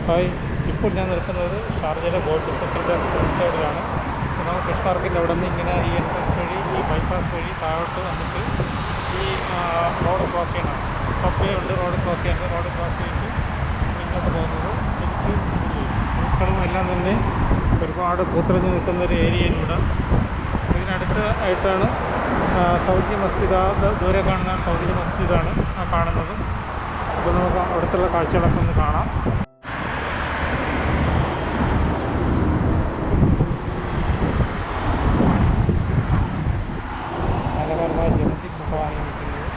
Hi, ഇപ്പോൾ ഞാൻ നിൽക്കുന്നത് ഷാർജയിലെ ഗോൾഡ് സെക്ടറിൻ്റെ ഫ്രണ്ട് സൈഡിലാണ്. നമുക്ക് ഫിഷ് മാർക്കറ്റ് അവിടെ നിന്ന് ഇങ്ങനെ ഈ എൻട്രൻസ് വഴി, ഈ ബൈപ്പാസ് വഴി താഴോട്ട് വന്നിട്ട് ഈ റോഡ് ക്രോസ് ചെയ്യണം. സബ്വേ ഉണ്ട്, റോഡ് ക്രോസ് ചെയ്യുന്നത്. റോഡ് ക്രോസ് ചെയ്തിട്ട് ഇങ്ങോട്ട് പോകുന്നത് ശരിക്കും പൂക്കളും എല്ലാം തന്നെ ഒരുപാട് പൂത്തിറഞ്ഞ് നിൽക്കുന്ന ഒരു ഏരിയയിലൂടെ. ഇതിനടുത്ത് ആയിട്ടാണ് സൗദി മസ്ജിദ്. ദൂരെ കാണുന്ന സൗദി മസ്ജിദാണ് കാണുന്നത്. അപ്പോൾ നമുക്ക് അടുത്തുള്ള കാഴ്ചകളൊക്കെ ഒന്ന് കാണാം. മനോഹരമായ ജനത്തിൽ കൊണ്ടുപോകാൻ നിൽക്കുന്നത്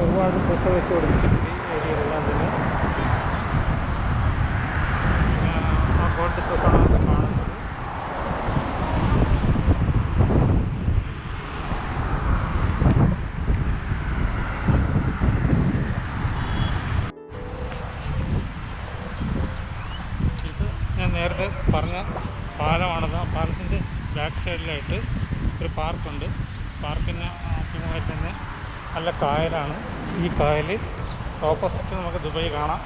ഒരുപാട് പൂക്കൾ വെച്ച് കൊടുത്തിട്ടുണ്ട് ഈ ഏരിയയിലെല്ലാം തന്നെ. ആ ഗോൾഡ് സ്റ്റോക്കാണ് നമുക്ക് കാണുന്നത്. നേരത്തെ പറഞ്ഞ പാലമാണത്. ആ പാലത്തിൻ്റെ ബാക്ക് സൈഡിലായിട്ട് ഒരു പാർക്കുണ്ട്. പാർക്കിന് ആദ്യമായി തന്നെ നല്ല കായലാണ്. ഈ കായൽ ഓപ്പോസിറ്റ് നമുക്ക് ദുബായ് കാണാം.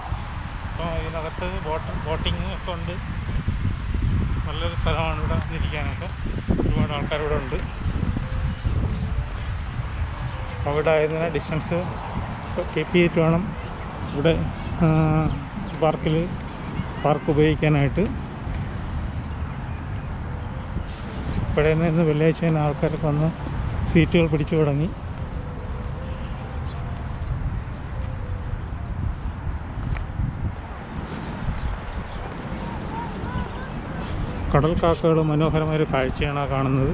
അപ്പോൾ ഇതിനകത്ത് ബോട്ടിങ് ഒക്കെ ഉണ്ട്. നല്ലൊരു സ്ഥലമാണ് ഇവിടെ വന്നിരിക്കാനൊക്കെ. ഒരുപാട് ആൾക്കാരിവിടെ ഉണ്ട്. അവിടെ ആയതിനാൽ ഡിസ്റ്റൻസ് കീപ്പ് ചെയ്തിട്ട് വേണം ഇവിടെ പാർക്ക് ഉപയോഗിക്കാനായിട്ട്. ഇവിടെ നിന്ന് വെള്ളിയാഴ്ച തന്നെ ആൾക്കാരൊക്കെ വന്ന് സീറ്റുകൾ പിടിച്ചു തുടങ്ങി. കടൽ കാക്കകൾ മനോഹരമായൊരു കാഴ്ചയാണ് കാണുന്നത്.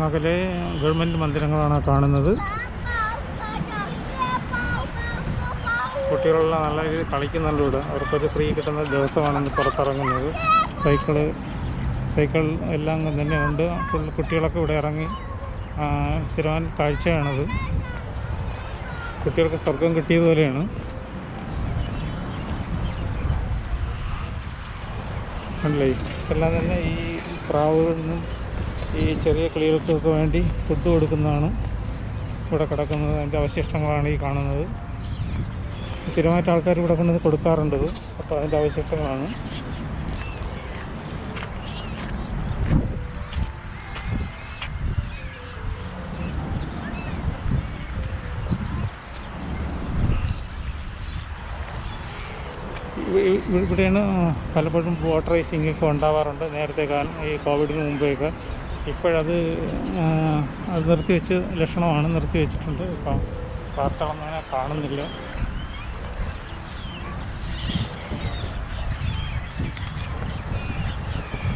അകലെ ഗവൺമെൻറ് മന്ദിരങ്ങളാണ് കാണുന്നത്. കുട്ടികളെല്ലാം നല്ല രീതിയിൽ കളിക്കുന്നുണ്ട് ഇവിടെ. അവർക്കൊരു ഫ്രീ കിട്ടുന്ന ദിവസമാണെന്ന് പുറത്തിറങ്ങുന്നത്. സൈക്കിൾ എല്ലാം തന്നെ ഉണ്ട്. കുട്ടികളൊക്കെ ഇവിടെ ഇറങ്ങി സ്ഥിരവാൻ കാഴ്ചയാണത്. കുട്ടികൾക്ക് സ്വർഗം കിട്ടിയതുപോലെയാണ്. അല്ലേ, എല്ലാം തന്നെ ഈ പ്രാവുകളിൽ ഈ ചെറിയ കിളികൾക്കൊക്കെ വേണ്ടി ഫുഡ് കൊടുക്കുന്നതാണ് ഇവിടെ കിടക്കുന്നത്. അതിൻ്റെ അവശിഷ്ടങ്ങളാണ് ഈ കാണുന്നത്. സ്ഥിരമായിട്ട് ആൾക്കാർ ഇവിടെ കൊണ്ടുവന്ന് കൊടുക്കാറുണ്ട്. അപ്പോൾ അതിൻ്റെ അവശിഷ്ടങ്ങളാണ്. ഇവിടെയാണ് പലപ്പോഴും ബോട്ട് റേസിംഗ് ഒക്കെ ഉണ്ടാവാറുണ്ട്. നേരത്തെ കാലം ഈ കോവിഡിന് മുമ്പേയൊക്കെ. ഇപ്പോഴത് നിർത്തിവെച്ച് ലക്ഷണമാണ്, നിർത്തിവെച്ചിട്ടുണ്ട്. ഇപ്പം വാർത്തകളൊന്നും അങ്ങനെ കാണുന്നില്ല.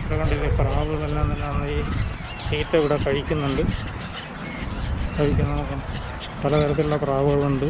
ഇവിടെ കണ്ടില്ലേ, പ്രാവുകളെല്ലാം തന്നെ ഈ തീറ്റ ഇവിടെ കഴിക്കുന്നുണ്ട്. പലതരത്തിലുള്ള പ്രാവുകളുണ്ട്.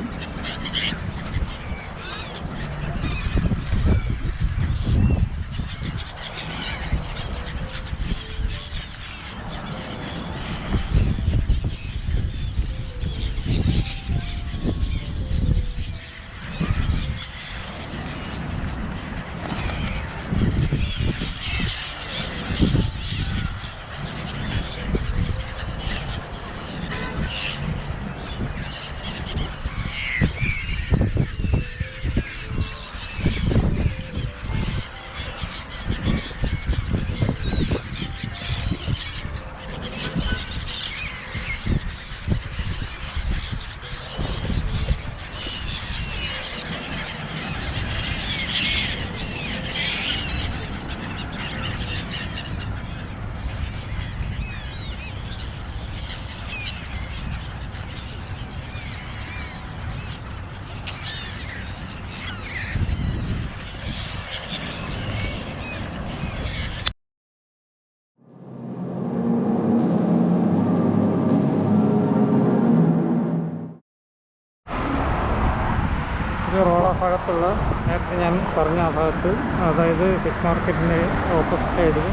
ഇത് റോഡ ഭാഗത്തുള്ള നേരത്തെ ഞാൻ പറഞ്ഞ ആ ഭാഗത്ത്, അതായത് ഫിഷ് മാർക്കറ്റിൻ്റെ ഓപ്പോസിറ്റ് സൈഡിൽ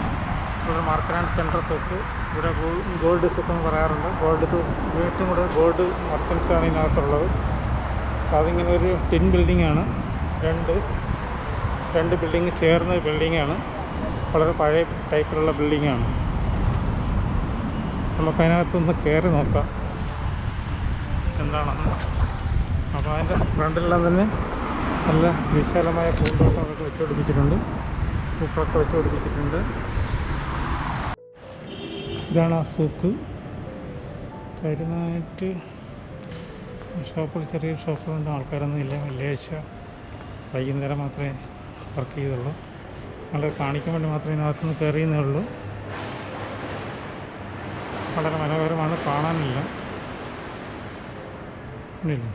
ഇവിടെ മാർക്കറ്റ് ആൻഡ് സെൻട്രൽ സൂക്ക്, ഇവിടെ ഗോൾഡ് സൂക്ക് എന്ന് പറയാറുണ്ട്. ഗോൾഡ് സൂക്ക് ഏറ്റവും കൂടുതൽ ഗോൾഡ് മർച്ചൻസാണ് ഇതിനകത്തുള്ളത്. അപ്പോൾ അതിങ്ങനെ ഒരു ടിൻ ബിൽഡിങ്ങാണ്. രണ്ട് ബിൽഡിങ് ചേർന്ന ബിൽഡിങ്ങാണ്. വളരെ പഴയ ടൈപ്പിലുള്ള ബിൽഡിങ്ങാണ്. നമുക്കതിനകത്തൊന്ന് കയറി നോക്കാം എന്താണെന്ന്. അപ്പോൾ അതിൻ്റെ ഫ്രണ്ടിലെല്ലാം തന്നെ നല്ല വിശാലമായ പൂന്തോട്ടമൊക്കെ വെച്ച് പിടിപ്പിച്ചിട്ടുണ്ട്, പൂക്കളൊക്കെ വെച്ച് പിടിപ്പിച്ചിട്ടുണ്ട്. ഇതാണ് ആ സൂക്ക്. കാര്യമായിട്ട് ഷോപ്പുകൾ, ചെറിയ ഷോപ്പുകളുണ്ട്. ആൾക്കാരൊന്നും ഇല്ല. വെള്ളിയാഴ്ച വൈകുന്നേരം മാത്രമേ വർക്ക് ചെയ്തുള്ളൂ. വളരെ കാണിക്കാൻ വേണ്ടി മാത്രമേ ഇതിനകത്തുനിന്ന് കയറിയെന്നേ ഉള്ളൂ. വളരെ മനോഹരമാണ്, കാണാനില്ല. ഇല്ല,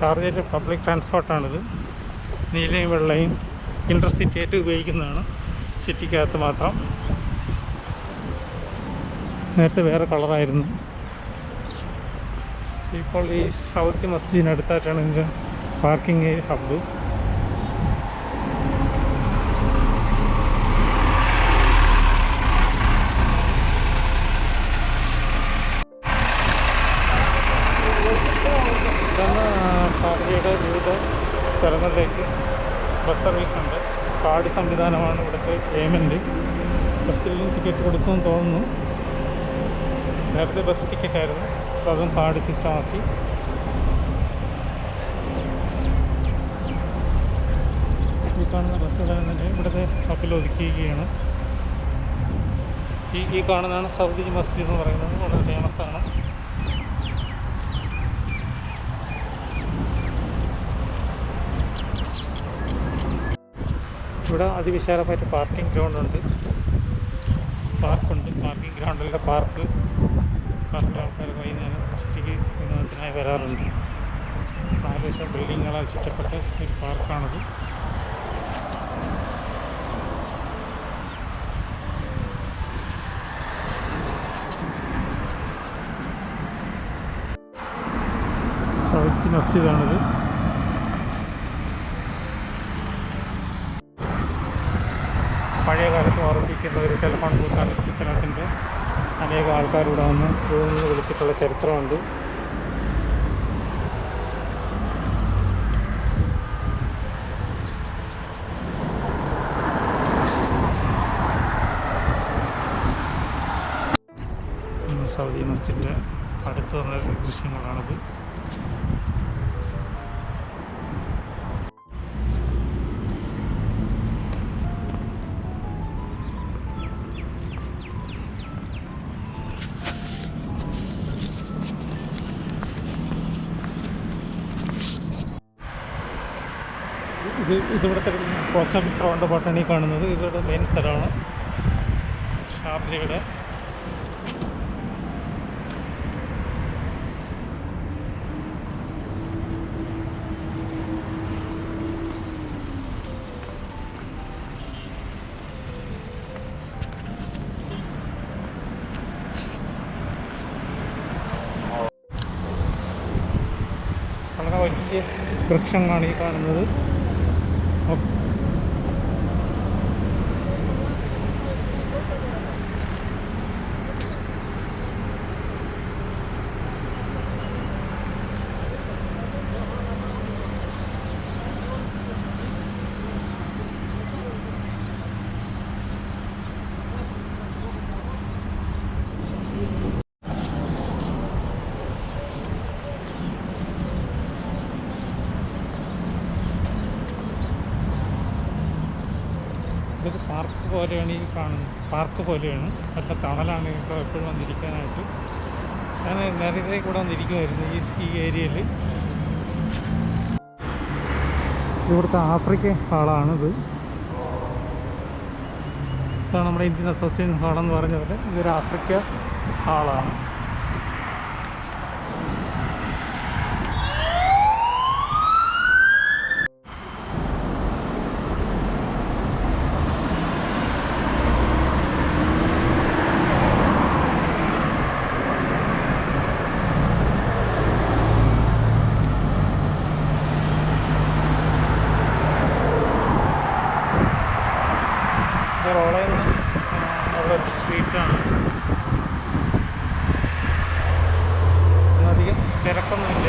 ഷാർജയിലെ പബ്ലിക് ട്രാൻസ്പോർട്ടാണിത്. നീലയും വെള്ളയും ഇൻ്റർസിറ്റി ആയിട്ട് ഉപയോഗിക്കുന്നതാണ്, സിറ്റിക്കകത്ത് മാത്രം. നേരത്തെ വേറെ കളറായിരുന്നു. ഇപ്പോൾ ഈ സൗത്ത് മസ്ജിദിനടുത്തായിട്ടാണ് ഇതിൻ്റെ പാർക്കിംഗ് ഹബ്ബ്. ഇതാണ് ഷാർജയുടെ വിവിധ സ്ഥലങ്ങളിലേക്ക് ബസ് സർവീസ് ഉണ്ട്. കാർഡ് സംവിധാനമാണ് ഇവിടുത്തെ പേയ്മെൻറ്റ്. ബസ്സിൽ ടിക്കറ്റ് കൊടുക്കുമെന്ന് തോന്നുന്നു. നേരത്തെ ബസ് ടിക്കറ്റായിരുന്നു, അപ്പോൾ അതും കാർഡ് സിസ്റ്റമാക്കി. ഈ കാണുന്ന ബസ്സുകളെല്ലാം തന്നെ ഇവിടുത്തെ ഹബ്ബിൽ ഒതുക്കിയിരിക്കുകയാണ്. ഈ കാണുന്നതാണ് സൗദി മസ്ജിദ് എന്ന് പറയുന്നത്. വളരെ ഫേമസാണ്. ഇവിടെ അതിവിശാലമായിട്ട് പാർക്കിംഗ് ഗ്രൗണ്ടുണ്ട്. പാർക്കിംഗ് ഗ്രൗണ്ടിലെ പാർക്കിൽ ആൾക്കാർ വൈകുന്നേരം ഉച്ചയ്ക്ക് വിനോദത്തിനായി വരാറുണ്ട്. 4 ലക്ഷം ബിൽഡിങ്ങുകളാൽ ചുറ്റപ്പെട്ട ഒരു പാർക്കാണത്. സൗത്ത് മസ്ജിദാണിത്. പഴയ കാലത്ത് ഓർമ്മിപ്പിക്കുന്ന ഒരു ടെലിഫോൺ ബൂത്താണ് ചിത്രത്തിൻ്റെ. അനേകം ആൾക്കാരിവിടെ വന്ന് വിളിച്ചിട്ടുള്ള ചരിത്രമുണ്ട്. സൗദി മസ്ജിദിൻ്റെ അടുത്ത് വന്ന ദൃശ്യങ്ങളാണിത്. ഇതിവിടുത്തെ പോസ്റ്റ് ഓഫീസ് റൗണ്ട് പാട്ടാണ് ഈ കാണുന്നത്. ഇവരുടെ മെയിൻ സ്ഥലമാണ് ഷാർജയുടെ. വളരെ വലിയ വൃക്ഷങ്ങളാണ് ഈ കാണുന്നത്. ഇതൊരു പാർക്ക് പോലെയാണ് ഈ കാണുന്നത്. പാർക്ക് പോലെയാണ്, നല്ല തണലാണ് ഇപ്പോൾ എപ്പോഴും വന്നിരിക്കാനായിട്ട്. ഞാൻ നേരത്തെ കൂടെ വന്നിരിക്കുമായിരുന്നു ഈ ഏരിയയിൽ. ഇവിടുത്തെ ആഫ്രിക്കൻ ഹാളാണിത്. ഇതാണ് നമ്മുടെ ഇന്ത്യൻ അസോസിയേഷൻ ഹാളെന്ന് പറഞ്ഞ പോലെ ഇതൊരു ആഫ്രിക്ക ഹാളാണ്. സ്ട്രീറ്റാണ്. അധികം തിരക്കൊന്നുമില്ല.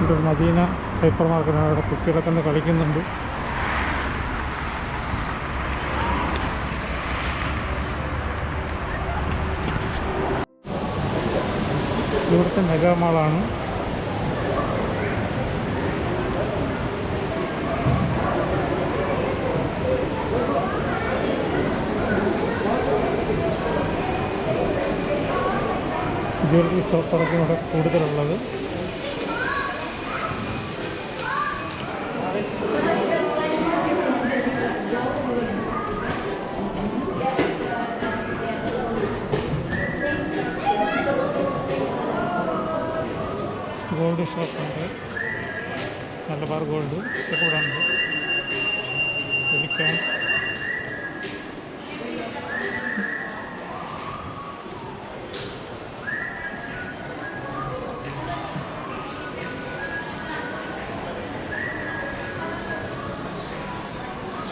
ഇത് മദീന ഹൈപ്പർ മാർക്കറ്റാണ്. അവിടെ കുട്ടികളൊക്കെ ഒന്ന് കളിക്കുന്നുണ്ട്. ഇവിടുത്തെ മെഗാ മാളാണ്. ജ്വല്ലറി ഷോപ്പുകളൊക്കെ ഇവിടെ കൂടുതലുള്ളത്. ഗോൾഡ് ഷോപ്പുണ്ട്. മലബാർ ഗോൾഡ് ഇതൊക്കെ ഇവിടെ ഉണ്ട്. വിളിക്കാം.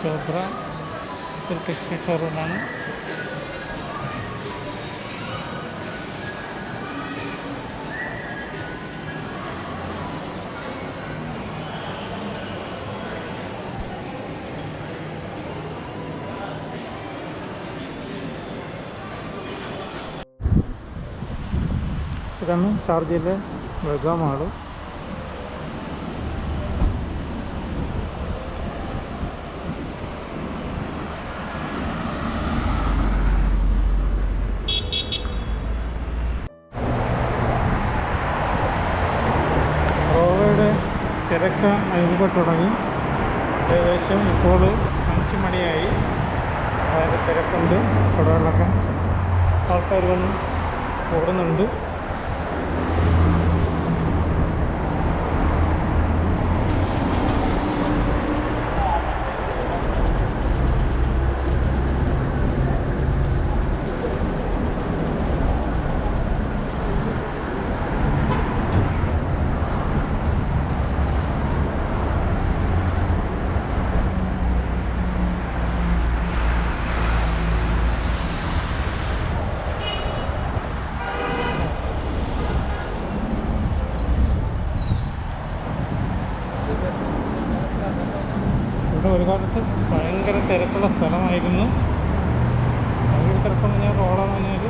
ശോഭ്ര ഒരു ടെക്സ്റ്റൈൽ ഷോറൂമാണ്. ഇതാണ് ഷാർജയിലെ മെഗാ മാള്. റോവയുടെ തിരക്ക് അനുഭവപ്പെട്ടു തുടങ്ങി. ഏകദേശം ഇപ്പോൾ 5 മണിയായി. വളരെ തിരക്കുണ്ട്. കടകളിലൊക്കെ ആൾക്കാർ വന്ന് ഓടുന്നുണ്ട്. ഇവിടെ ഒരു കാലത്ത് ഭയങ്കര തിരക്കുള്ള സ്ഥലമായിരുന്നു. ഭയങ്കര തിരക്കെന്ന് പറഞ്ഞാൽ റോഡെന്ന് പറഞ്ഞാൽ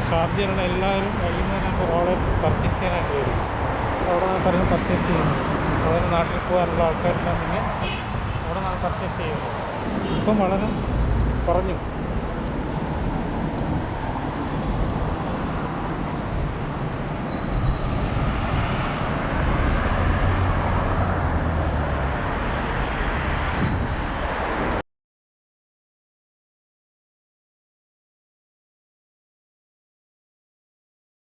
ഷാർജയിലുള്ള എല്ലാവരും വൈകുന്നേരം റോഡിൽ പർച്ചേസ് ചെയ്യാനായിട്ട് വരും. അവിടെ നിന്നൊക്കെ പർച്ചേസ് ചെയ്യുന്നു. അവിടെ നാട്ടിൽ പോകാനുള്ള ആൾക്കാരെല്ലാം പിന്നെ അവിടെ നിന്നാണ് പർച്ചേസ് ചെയ്യുന്നത്. ഇപ്പം വളരെ കുറഞ്ഞു.